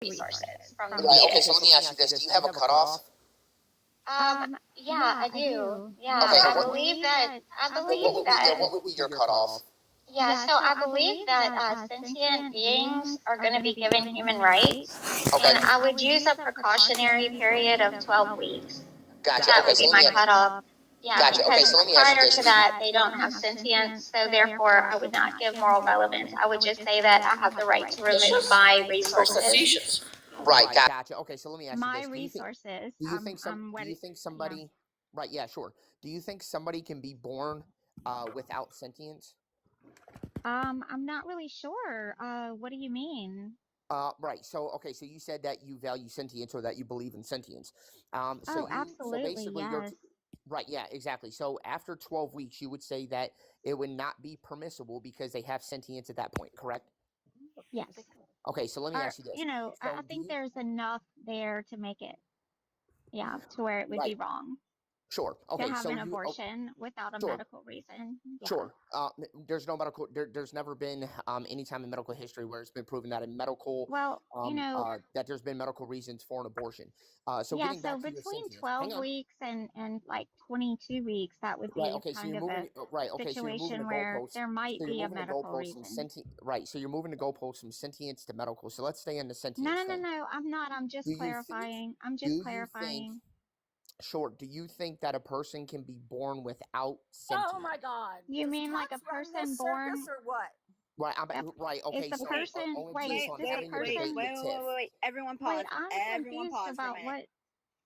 resources from the Right. Okay. VA. So let me ask you this: do you have a cutoff? Yeah, I do. Yeah, Okay. I And what? believe that. I believe What would be? Yeah. that. What would be your cutoff? Yeah, so I believe that sentient beings are going to be given human rights, Okay. and I would use a precautionary period of 12 weeks. Gotcha. That Okay. would So be let me. my cutoff. Yeah, Gotcha. Okay. because So let me ask you prior this. to that, they don't have sentience, so therefore I would not give moral relevance. I would just say that I have the right to remove my So resources. facetious. Right. Gotcha. Okay. So let me ask you My this: resources. do you think some? Do you think Yeah. somebody? Right. Yeah. Sure. Do you think somebody can be born without sentience? I'm not really sure. What do you mean? Right. So, okay. So you said that you value sentience or that you believe in sentience. Oh, So absolutely, basically, yes. right. Yeah. Exactly. So after 12 weeks, you would say that it would not be permissible because they have sentience at that point. Correct. Yes. Okay. So let me Or, ask you this. I So do think you? there's enough there to make it, yeah, to where it would be Right. wrong Sure. to Okay. have So an you. Oh, abortion without a sure. medical reason. Yeah. Sure. There's no medical. There's never been any time in medical history where it's been proven that a medical Well, that there's been medical reasons for an abortion. So yeah, getting so back to your between sentience, hang 12 on. weeks and like 22 weeks, that would Right. be Okay. So kind you're of a moving. Right. Okay. So you're moving the situation where goalposts. there might So you're be a moving the medical goalposts from reason. Right. So you're moving the goalposts from sentience to medical. So let's stay in the No, sentience no, no, thing. no, I'm not. I'm Do just you think? clarifying. I'm Do just you think? clarifying. Sure. Do you think that a person can be born without Oh my sentience? God. You Does mean like a Tux run person this circus born? or what? Right. Yep. Right. Is Okay. the So Wait, person, OMG. wait, wait, So I'm does the wait, having a wait, debate person, wait, with wait, Tiff. wait, wait. Everyone wait, pause. I'm Everyone confused pause for a about minute. what,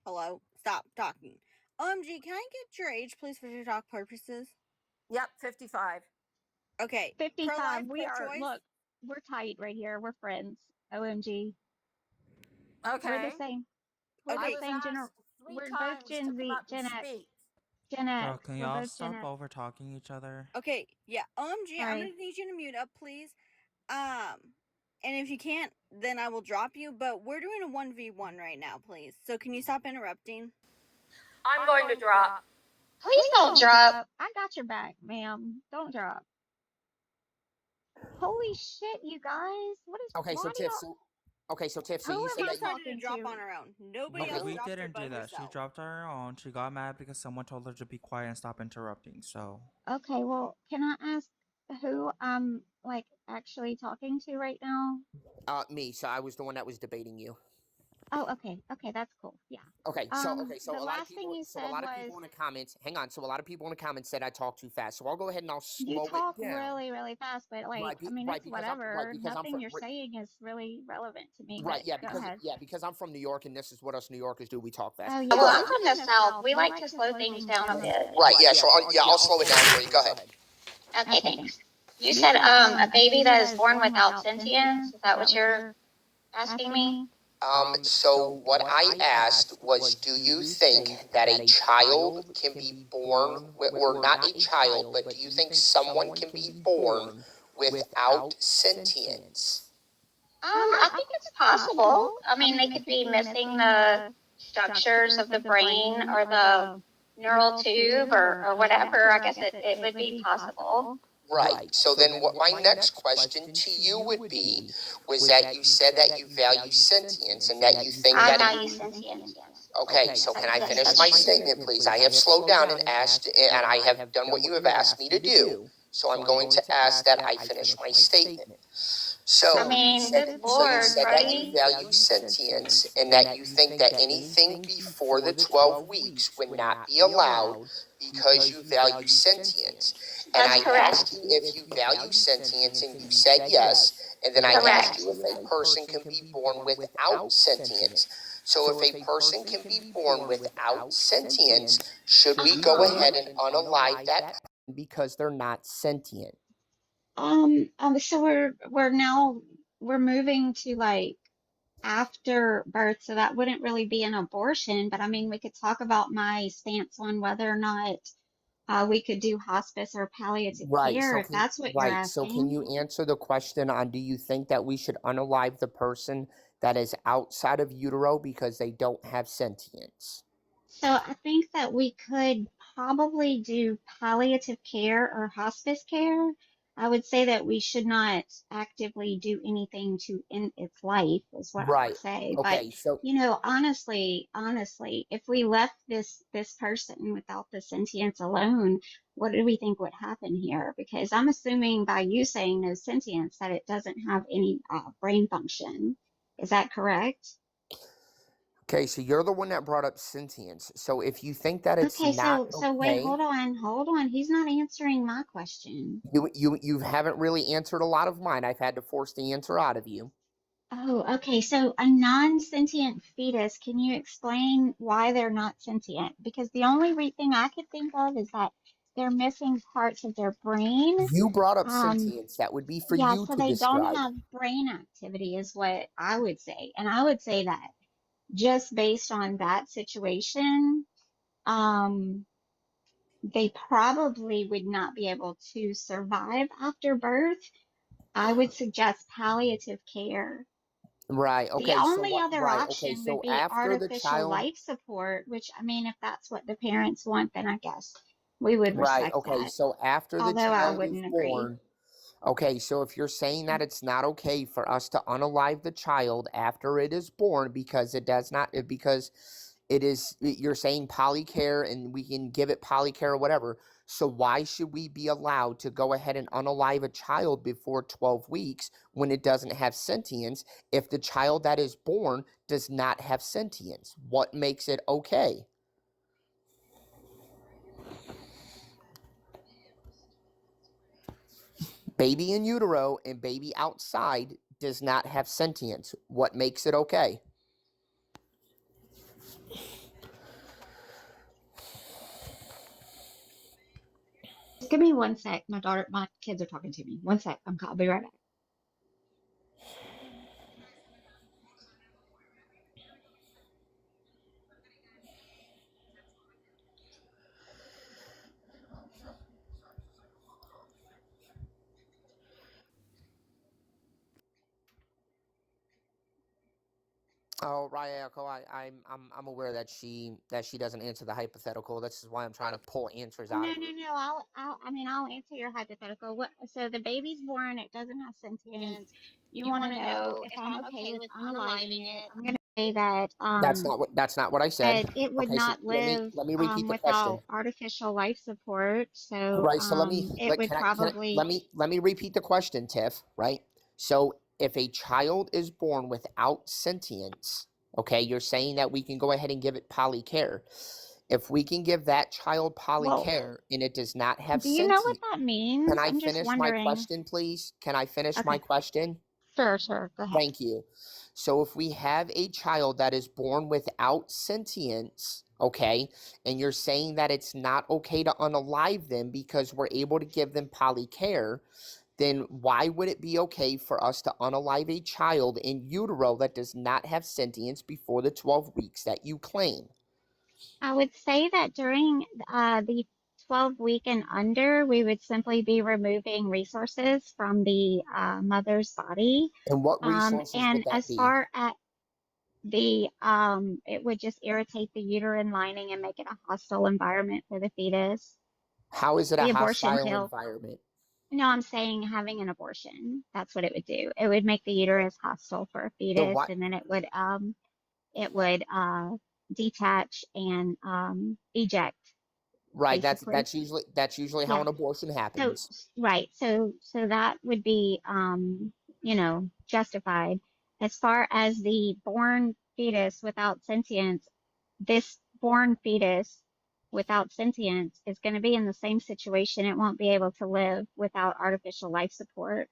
Hello? Stop talking. OMG, can I get your age, please, for TikTok purposes? Yep, 55. Okay. 55. Pro-life, We are, pro-choice? look, we're tight right here. We're friends. OMG. We're the Okay. same. We're I the Okay. was same asked 3 we're both times to Gen come Z, up and speak. Gen Bro, X. can We're y'all both Gen stop X. over talking each other? Okay. Yeah. OMG, I'm Sorry. going to need you to mute up, please. And if you can't, then I will drop you. But we're doing a 1v1 right now, please. So can you stop interrupting? I'm going to drop. Please don't drop. I got your back, ma'am. Don't drop. Holy shit, you guys. Okay. Why So do Tiff. y'all, So okay. So Tiff. So who you am said She I that you. decided to talking drop on to? her own. Nobody Okay, else we dropped her didn't but do that. She herself. dropped on her own. She got mad because someone told her to be quiet and stop interrupting. So, Okay, well, can I ask who I'm like actually talking to right now? Me. So I was the one that was debating you. Oh, okay. Okay, that's cool. Yeah. Okay, so The a lot of last thing people, you so a said lot of was people in the comments, hang on. So a lot of people in the comments said I talk too fast. So I'll go ahead and I'll you slow it talk down. really, really fast, but like, I mean, Right, it's whatever. because I'm Nothing from you're saying is really relevant to me, right, but go ahead. because I'm from New York and this is what us New Yorkers do. We talk fast. Oh, Well, yeah. I'm I'm from the in the South. South. We We like like to to slow slow things things down a down a bit. bit. Right, yeah. So I'll slow it down for you. Go ahead. Okay, thanks. You said a baby that is born without sentience. Is that what you're asking me? So what I asked was, do you think that a child can be born, or not a child, but do you think someone can be born without sentience? I think it's possible. I mean, they could be missing the structures of the brain or the neural tube or whatever. I guess it would be possible. Right. So then what my next question to you would be was that you said that you value sentience and that you think I that value sentience, yes. okay, so can I Yes, finish that's my true. statement, please? I have slowed down and asked, and I have done what you have asked me to do. So I'm going to ask that I finish my statement. So I mean, you good Lord, said that you Brody. value sentience and that you think that anything before the 12 weeks would not be allowed because you value sentience. And That's I correct. asked you if you value sentience, and you said yes. And then I asked you if a person can be born without sentience. So if a person can be born without sentience, should we go ahead and unalive that person because they're not sentient? So we're moving to like after birth, so that wouldn't really be an abortion, but I mean, we could talk about my stance on whether or not we could do hospice or palliative Right. care, if that's what you're So can asking. you answer the question on, do you think that we should unalive the person that is outside of utero because they don't have sentience? So I think that we could probably do palliative care or hospice care. I would say that we should not actively do anything to end its life, is what I Right. would say. But Okay. So honestly, if we left this person without the sentience alone, what do we think would happen here? Because I'm assuming by you saying no sentience that it doesn't have any brain function. Is that correct? okay, so you're the one that brought up sentience. So if you think that it's Okay, not so wait, okay, hold on. He's not answering my question. you haven't really answered a lot of mine. I've had to force the answer out of you. Oh, okay. So a non-sentient fetus, can you explain why they're not sentient? Because the only thing I could think of is that they're missing parts of their brain. You brought up Um, sentience. That would be for yeah, you so to they don't describe. have brain activity is what I would say. And I would say that just based on that situation, um, they probably would not be able to survive after birth. I would suggest palliative care. Right. The Okay. So only what? other Right. Okay. option would So be after the artificial child. life support, which I mean, if that's what the parents want, then I guess we would Right. respect Okay. that, So after the although I child is wouldn't agree. born. Okay. So if you're saying that it's not okay for us to unalive the child after it is born because it does not, because it is, you're saying polycare and we can give it polycare or whatever. So why should we be allowed to go ahead and unalive a child before 12 weeks when it doesn't have sentience if the child that is born does not have sentience? What makes it okay? Baby in utero and baby outside does not have sentience. What makes it okay? Just give me one sec. My kids are talking to me. One sec. I'll be right back. Oh, Ryako, I'm aware that she doesn't answer the hypothetical. This is why I'm trying to pull answers out No, of her. no, no. I'll answer your hypothetical. What? So the baby's born. It doesn't have sentience. You want to know if I'm okay with unaliving it? I'm going to say that That's not what I said. that it would Okay, so not live let me repeat the question. without artificial life support. So Right. So it would probably. let me repeat the question, Tiff. Right. So if a child is born without sentience, okay, you're saying that we can go ahead and give it polycare. If we can give that child Well, polycare and it does not have do you know what sentience, that can means? I I'm just finish my wondering. question, please? Can I finish my Okay, question? sure. Go ahead. Thank you. So if we have a child that is born without sentience, okay, and you're saying that it's not okay to unalive them because we're able to give them polycare, then why would it be okay for us to unalive a child in utero that does not have sentience before the 12 weeks that you claim? I would say that during the 12-week and under, we would simply be removing resources from the mother's body. And what resources would And that as be? far as it would just irritate the uterine lining and make it a hostile environment for the fetus. How is it a The abortion hostile pill. environment? No, I'm saying having an abortion. That's what it would do. It would make the uterus hostile for a So fetus, what? and then it would detach and eject, Right, basically. that's usually how Yeah. an abortion So happens. right. So that would be justified. As far as the born fetus without sentience, this born fetus without sentience is going to be in the same situation. It won't be able to live without artificial life support.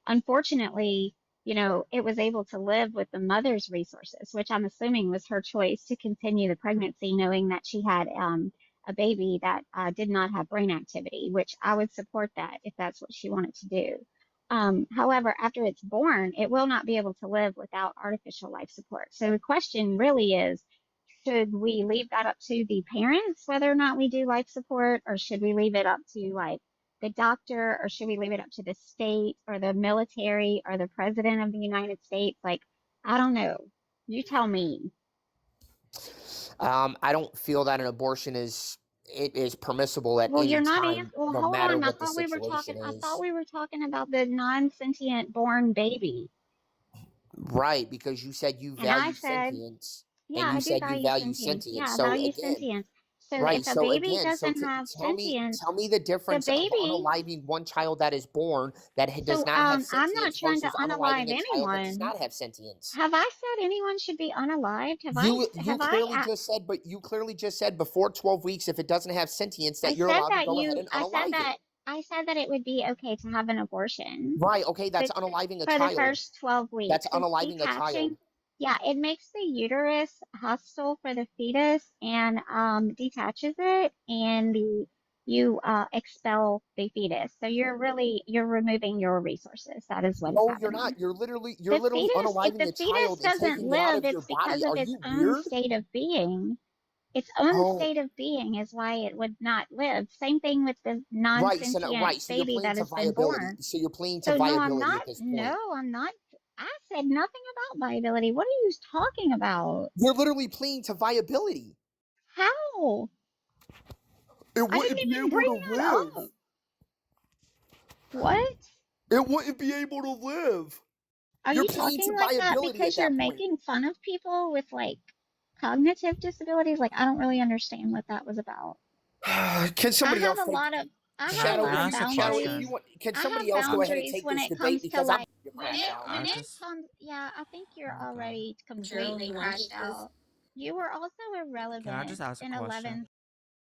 Unfortunately, it was able to live with the mother's resources, which I'm assuming was her choice to continue the pregnancy, knowing that she had a baby that did not have brain activity, which I would support that if that's what she wanted to do. However, after it's born, it will not be able to live without artificial life support. So the question really is, should we leave that up to the parents, whether or not we do life support, or should we leave it up to like the doctor, or should we leave it up to the state or the military or the president of the United States? Like, I don't know. You tell me. I don't feel that an abortion it is permissible at Well, any you're not time, well, no hold matter on. what the situation I is. thought we were talking about the non-sentient born baby. Right, because you said you And I value said, sentience. yeah, And you I do said you value value sentience. sentience. Yeah, I So value again, sentience. So right. if a So baby again, so doesn't have tell me sentience, the difference of baby. unaliving one child that is born that does So not have I'm not sentience trying to versus unaliving unalive a child that does anyone. not have sentience. Have I said anyone should be unalived? You clearly just said, but you clearly just said before 12 weeks, if it doesn't have sentience, that I you're said allowed to that go ahead and unalive it. I said that it would be okay to have an abortion. Right. Okay. That's But unaliving a for the child. first 12 weeks. That's It's unaliving a child. detaching. Yeah, it makes the uterus hostile for the fetus and detaches it, and you expel the fetus. So you're removing your resources. That is what is No, you're happening. not. You're literally The fetus, if unaliving the a fetus child and doesn't taking it out live, of your it's because body. of Are its you own weird? state of being. Its own Oh, state of being is why it would not live. Same thing with the right. So non-sentient so you're baby pleading that to has been viability. born. So you're pleading to So no, I'm viability not. at this point. No, I'm not. I said nothing about viability. What are you talking about? You're literally pleading to viability. How? It I didn't even bring that up. What? It wouldn't be able to live. Are You're you pleading talking to like that viability because at you're that point. making fun of people with like cognitive disabilities? Like I don't really understand what that was about. Can somebody else take I have a Shadow? lot of If you, Shadow, if boundaries. you want, can I somebody have else go ahead and boundaries take when this it debate comes to because like I'm crashed out. when I it just comes. Yeah, I think you're okay. already Gerald, completely you want to crashed take this? out. You were also Can I irrelevant just ask a in question?